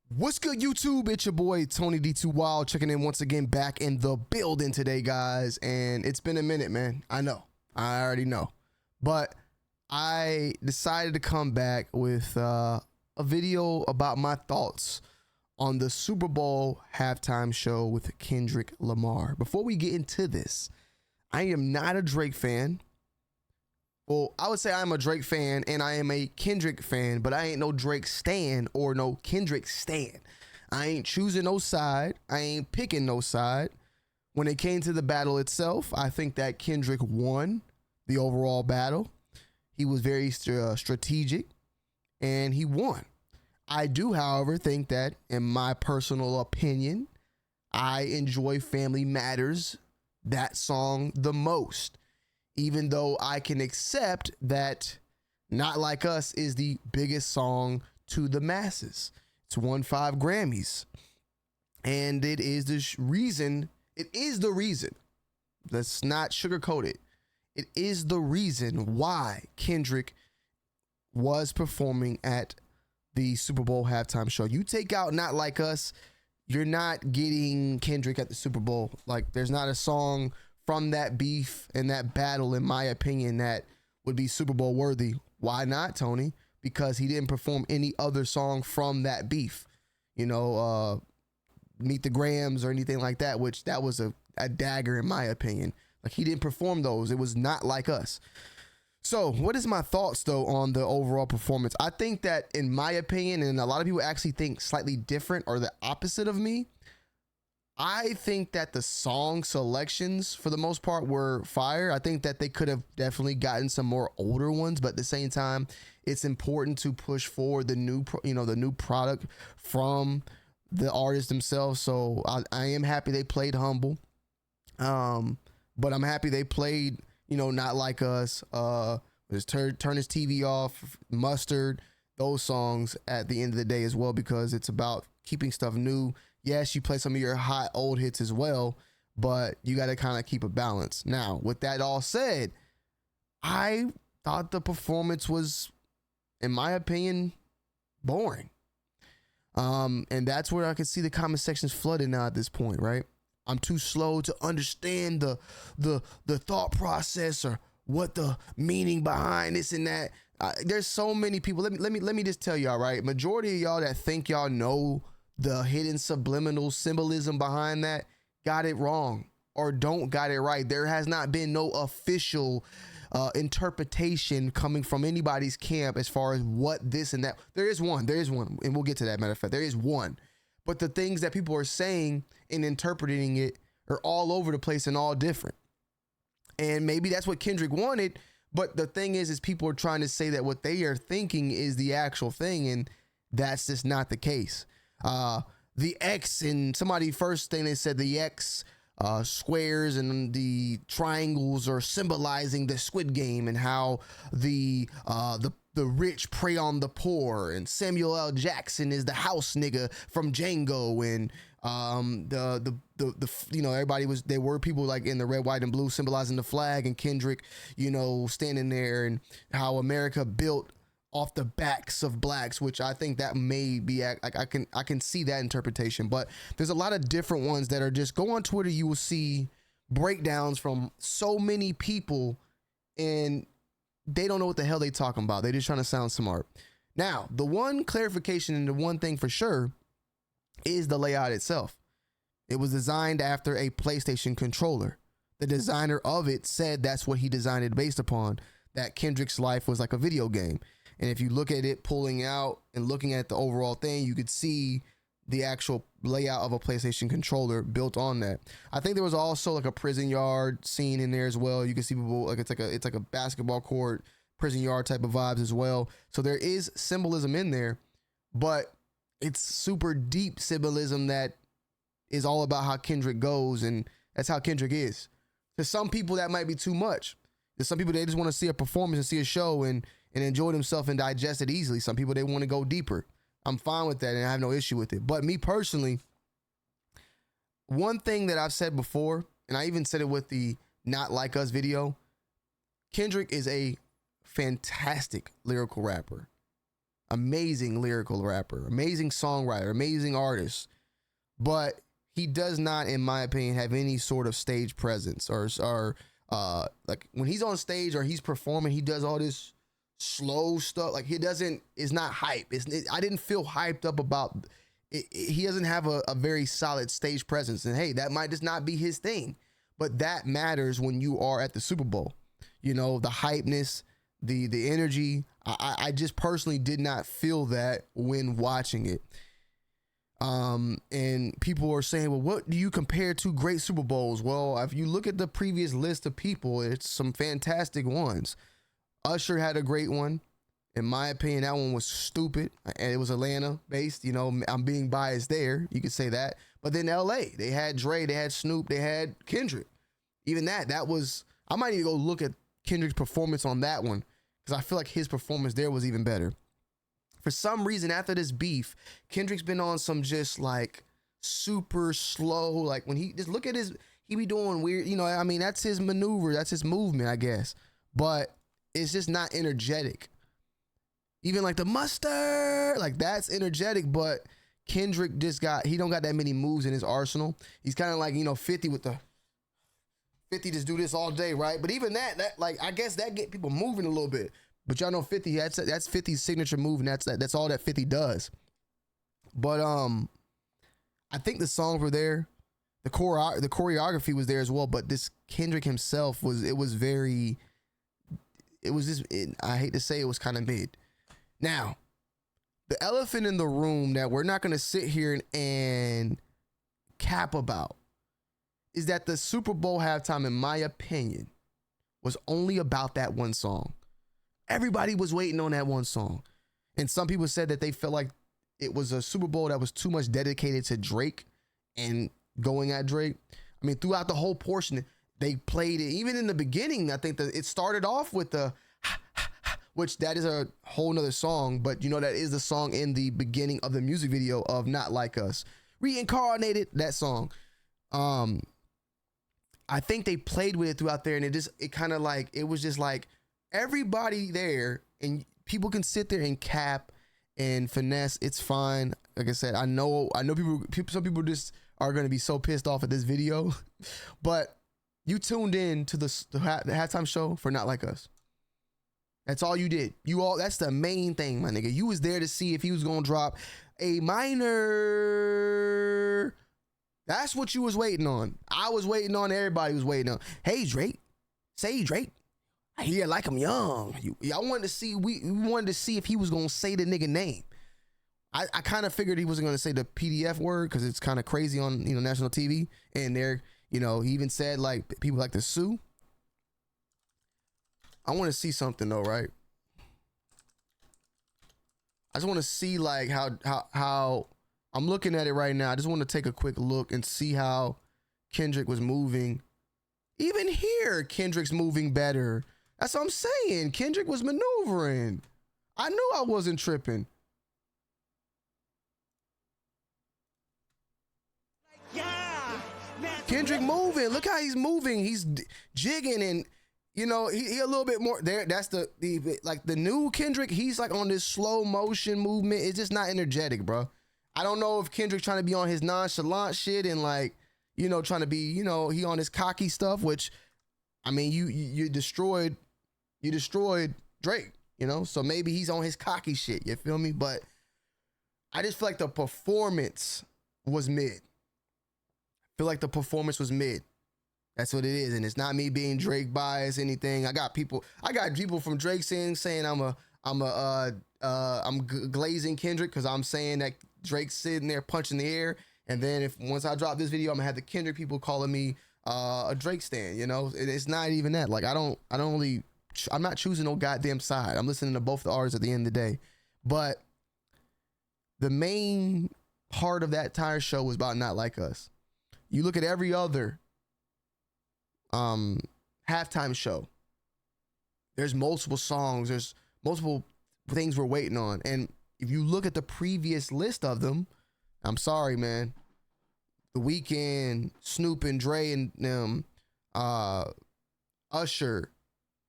What's good, YouTube? It's your boy Tony D2 Wild checking in once again, back in the building today, guys. And it's been a minute, man. I know, I already know, but I decided to come back with a video about my thoughts on the Super Bowl halftime show with Kendrick Lamar. Before we get into this, I am not a Drake fan. Well, I would say I'm a Drake fan and I am a Kendrick fan, but I ain't no Drake stan or no Kendrick stan. I ain't choosing no side. I ain't picking no side. When it came to the battle itself, I think that Kendrick won the overall battle. He was very strategic and he won. I do, however, think that, in my personal opinion, I enjoy Family Matters, that song, the most. Even though I can accept that Not Like Us is the biggest song to the masses. It's won 5 Grammys. And it is the reason, let's not sugarcoat it. It is the reason why Kendrick was performing at the Super Bowl halftime show. You take out Not Like Us, you're not getting Kendrick at the Super Bowl. Like, there's not a song from that beef and that battle, in my opinion, that would be Super Bowl worthy. Why not, Tony? Because he didn't perform any other song from that beef. You know, Meet the Grams or anything like that, which that was a dagger, in my opinion. Like, he didn't perform those. It was Not Like Us. So what is my thoughts, though, on the overall performance? I think that, in my opinion, and a lot of people actually think slightly different or the opposite of me, I think that the song selections, for the most part, were fire. I think that they could have definitely gotten some more older ones, but at the same time, it's important to push forward the new, the new product from the artists themselves. So I am happy they played Humble, but I'm happy they played, Not Like Us, just turn his TV off, Mustard, those songs at the end of the day as well, because it's about keeping stuff new. Yes, you play some of your hot old hits as well, but you got to kind of keep a balance. Now, with that all said, I thought the performance was, in my opinion, boring. And that's where I can see the comment sections flooded now at this point, right? I'm too slow to understand the thought process or what the meaning behind this and that. There's so many people. Let me just tell y'all, right? Majority of y'all that think y'all know the hidden subliminal symbolism behind that got it wrong or don't got it right. There has not been no official interpretation coming from anybody's camp as far as what this and that. There is one, and we'll get to that. Matter of fact, there is one, but the things that people are saying and interpreting it are all over the place and all different. And maybe that's what Kendrick wanted, but the thing is people are trying to say that what they are thinking is the actual thing, and that's just not the case. The X, and somebody first thing they said, the X squares and the triangles are symbolizing the Squid Game and how the rich prey on the poor, and Samuel L. Jackson is the house nigga from Django, and everybody they were people like in the red, white, and blue symbolizing the flag, and Kendrick, standing there, and how America built off the backs of blacks, which I think that may be, I can see that interpretation, but there's a lot of different ones that are just, go on Twitter, you will see breakdowns from so many people and they don't know what the hell they talking about. They just trying to sound smart. Now, the one clarification and the one thing for sure is the layout itself. It was designed after a PlayStation controller. The designer of it said that's what he designed it based upon, that Kendrick's life was like a video game. And if you look at it pulling out and looking at the overall thing, you could see the actual layout of a PlayStation controller built on that. I think there was also like a prison yard scene in there as well. You can see people like it's like a basketball court, prison yard type of vibes as well. So there is symbolism in there, but it's super deep symbolism that is all about how Kendrick goes, and that's how Kendrick is. To some people that might be too much. There's some people, they just want to see a performance and see a show and enjoy themselves and digest it easily. Some people, they want to go deeper. I'm fine with that and I have no issue with it. But me personally, one thing that I've said before, and I even said it with the Not Like Us video, Kendrick is a fantastic lyrical rapper. amazing lyrical rapper, amazing songwriter, amazing artist, but he does not, in my opinion, have any sort of stage presence or like when he's on stage or he's performing, he does all this slow stuff. Like it's not hype. I didn't feel hyped up about it. He doesn't have a very solid stage presence, and hey, that might just not be his thing, but that matters when you are at the Super Bowl. You know, the hypeness, the energy. I just personally did not feel that when watching it. And people are saying, well, what do you compare to great Super Bowls? Well, if you look at the previous list of people, it's some fantastic ones. Usher had a great one. In my opinion, that one was stupid, and it was Atlanta based. You know, I'm being biased there. You could say that. But then LA, they had Dre, they had Snoop, they had Kendrick. Even that was, I might need to go look at Kendrick's performance on that one, because I feel like his performance there was even better. For some reason, after this beef, Kendrick's been on some just like super slow, like when he just look at he be doing weird, you know, I mean, that's his maneuver, that's his movement, I guess. But it's just not energetic. Even like the mustard, like that's energetic, but Kendrick he don't got that many moves in his arsenal. He's kind of like, you know, 50 with the 50 just do this all day, right? But even that like, I guess that get people moving a little bit. But y'all know 50, that's 50's signature move, and that's all that 50 does. But I think the songs were there, the choreography was there as well. But this Kendrick himself I hate to say it was kind of mid. Now, the elephant in the room that we're not gonna sit here and cap about is that the Super Bowl halftime, in my opinion, was only about that one song. Everybody was waiting on that one song. And some people said that they felt like it was a Super Bowl that was too much dedicated to Drake and going at Drake. I mean, throughout the whole portion, they played it. Even in the beginning, I think that it started off with the, which that is a whole nother song, but you know, that is the song in the beginning of the music video of Not Like Us. Reincarnated, that song. I think they played with it throughout there, and it was just like, everybody there, and people can sit there and cap and finesse. It's fine. Like I said, I know some people just are going to be so pissed off at this video, but you tuned in to the halftime show for Not Like Us. That's all you did. That's the main thing, my nigga. You was there to see if he was going to drop a minor. That's what you was waiting on. I was waiting on. Everybody was waiting on. Hey, Drake. Say Drake. I hear like I'm young. Y'all wanted to see, we wanted to see if he was gonna say the nigga name. I kind of figured he wasn't gonna say the PDF word because it's kind of crazy on, you know, national TV. And there, you know, he even said like people like to sue. I want to see something though, right? I just want to see like how I'm looking at it right now. I just want to take a quick look and see how Kendrick was moving. Even here, Kendrick's moving better. That's what I'm saying. Kendrick was maneuvering. I knew I wasn't tripping. Kendrick moving. Look how he's moving. He's jigging, and you know he a little bit more there. That's the like the new Kendrick. He's like on this slow motion movement. It's just not energetic, bro. I don't know if Kendrick trying to be on his nonchalant shit and like, you know, trying to be, you know, he on his cocky stuff, which, I mean, you destroyed Drake, you know, so maybe he's on his cocky shit, you feel me? But I just feel like the performance was mid. I feel like the performance was mid. That's what it is, and it's not me being Drake biased, anything. I got people from Drake saying I'm glazing Kendrick because I'm saying that Drake's sitting there punching the air. And then once I drop this video, I'm gonna have the Kendrick people calling me a Drake stan. You know, it's not even that. Like I'm not choosing no goddamn side. I'm listening to both the artists at the end of the day. But the main part of that entire show was about Not Like Us. You look at every other halftime show. There's multiple songs. There's multiple things we're waiting on. And if you look at the previous list of them, I'm sorry, man. The Weeknd, Snoop and Dre and them, Usher,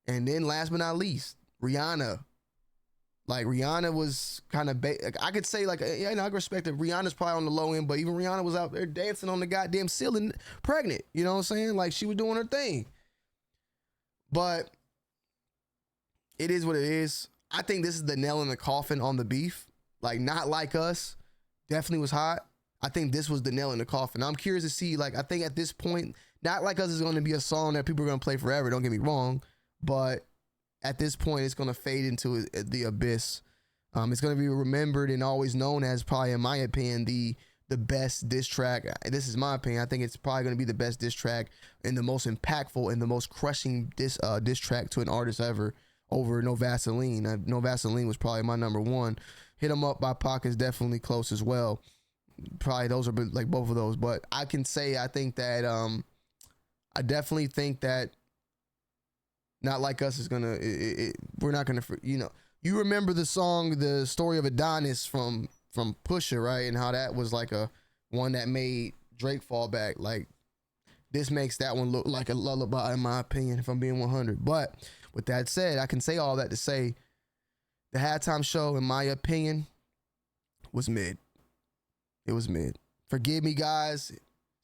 and then last but not least, Rihanna. Like Rihanna was kind of, I could say like, yeah, I respect that Rihanna's probably on the low end, but even Rihanna was out there dancing on the goddamn ceiling, pregnant. You know what I'm saying? Like she was doing her thing. But it is what it is. I think this is the nail in the coffin on the beef. Like Not Like Us definitely was hot. I think this was the nail in the coffin. I'm curious to see, like, I think at this point, Not Like Us is going to be a song that people are going to play forever. Don't get me wrong. But at this point, it's going to fade into the abyss. It's going to be remembered and always known as probably, in my opinion, the best diss track. This is my opinion. I think it's probably going to be the best diss track and the most impactful and the most crushing diss track to an artist ever over No Vaseline. No Vaseline was probably my number one. Hit 'Em Up by Pac is definitely close as well. Probably those are like both of those. But I can say I think that I definitely think that Not Like Us is gonna, we're not gonna, you know, you remember the song, The Story of Adonis from Pusha, right? And how that was like a one that made Drake fall back. Like this makes that one look like a lullaby in my opinion, if I'm being 100. But with that said, I can say all that to say the halftime show, in my opinion, was mid. It was mid. Forgive me, guys.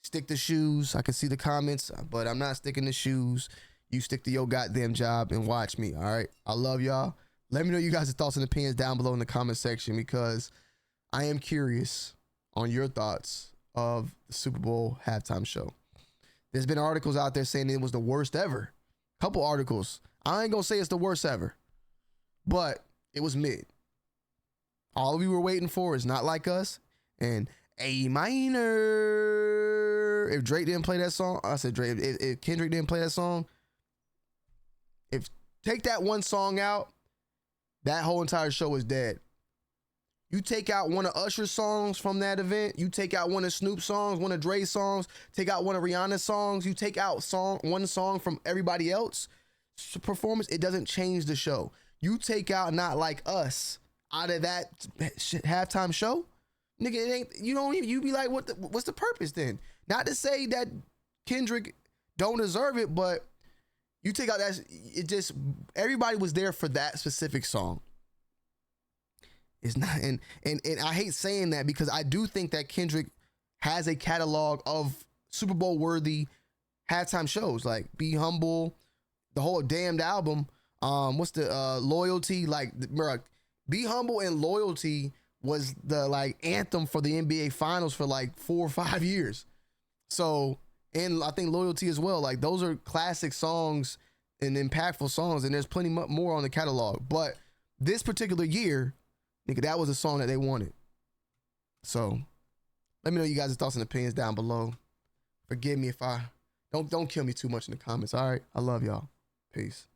Stick to shoes. I can see the comments, but I'm not sticking to shoes. You stick to your goddamn job and watch me, all right? I love y'all. Let me know you guys' thoughts and opinions down below in the comment section, because I am curious on your thoughts of the Super Bowl halftime show. There's been articles out there saying it was the worst ever. Couple articles. I ain't gonna say it's the worst ever, but it was mid. All we were waiting for is Not Like Us and A minor. If Drake didn't play that song, I said Drake. If Kendrick didn't play that song, if take that one song out, that whole entire show is dead. You take out one of Usher's songs from that event, you take out one of Snoop's songs, one of Dre's songs, take out one of Rihanna's songs, you take out one song from everybody else's performance, it doesn't change the show. You take out Not Like Us out of that halftime show, nigga, it ain't, you don't even, you be like, what's the purpose then? Not to say that Kendrick don't deserve it, but you take out that, it just, everybody was there for that specific song. It's not, and I hate saying that because I do think that Kendrick has a catalog of Super Bowl worthy halftime shows, like Be Humble, the whole damned album. What's the Loyalty? Like, bro, Be Humble and Loyalty was the like anthem for the NBA Finals for like 4 or 5 years. So, and I think Loyalty as well. Like those are classic songs and impactful songs, and there's plenty more on the catalog. But this particular year, nigga, that was a song that they wanted. So let me know you guys' thoughts and opinions down below. Forgive me if I don't kill me too much in the comments. All right, I love y'all. Peace.